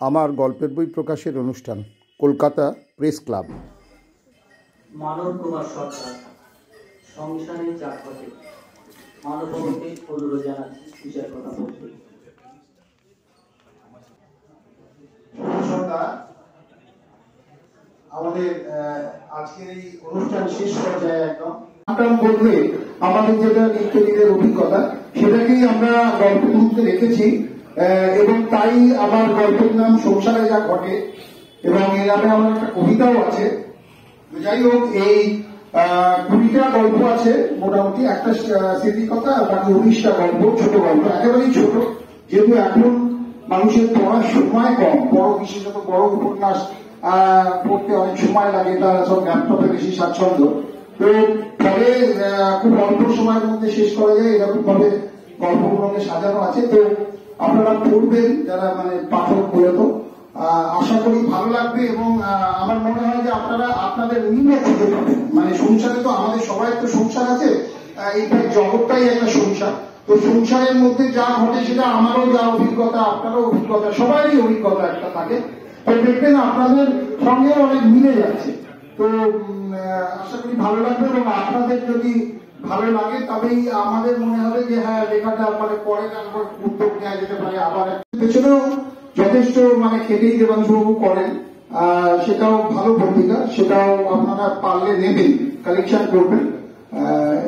আমার গল্পের বই প্রকাশের অনুষ্ঠান কলকাতা প্রেস ক্লাব। মানব কুমার সরকার সংসারে চাকরি মানবকে অনুরোধ জানাচ্ছি বিষয়ের কথা বলতে। আমাদের আজকের এই অনুষ্ঠান শেষ পর্যায়ে একদম বলতে আমাদের যেটা নিত্যদিনের অভিজ্ঞতা সেটাকেই আমরা গল্পের মধ্যে রেখেছি এবং তাই আমার গল্পের নাম সংসারে যা ঘটে এবং এর নামে আমার একটা কবিতাও আছে। যাই হোক, এই 20টা গল্প আছে, মোটামুটি একটা স্মৃতিকথা আর বাকি 19টা গল্প, ছোট গল্প, একেবারেই ছোট, যেহেতু এখন মানুষের পড়ার সময় কম, বিশেষত বড় উপন্যাস পড়তে অনেক সময় লাগে, তারা সব ল্যাপটপে বেশি স্বাচ্ছন্দ্য, তো ফলে খুব অল্প সময়ের মধ্যে শেষ করা যায় এরকম ভাবে গল্পগুলোকে সাজানো আছে। তো আপনারা পড়বেন যারা পাঠক মূলত, আশা করি ভালো লাগবে এবং আমার মনে হয় যে আপনারা আপনাদের মিলে খুঁজে পাবেন। সংসারে তো আমাদের সবাই তো সংসার আছে, এইটা জগৎটাই একটা সংসার, তো সংসারের মধ্যে যা ঘটে সেটা আমারও যা অভিজ্ঞতা, আপনারও অভিজ্ঞতা, সবারই অভিজ্ঞতা একটা থাকে, তো দেখবেন আপনাদের সঙ্গেও অনেক মিলে যাচ্ছে। তো আশা করি ভালো লাগবে এবং আপনাদের যদি ভালো লাগে তবেই আমাদের মনে হবে যে হ্যাঁ, লেখাটা পরে উদ্যোগ নেওয়া যেতে পারে। আবার পেছনেও যথেষ্ট খেটেই দেবাংশুবাবু করেন, সেটাও ভালো পত্রিকা, সেটাও আপনারা পারলে নেবেন, কালেকশন করবেন।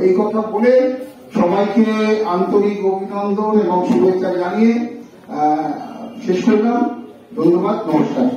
এই কথা বলে সবাইকে আন্তরিক অভিনন্দন এবং শুভেচ্ছা জানিয়ে শেষ করলাম। ধন্যবাদ, নমস্কার।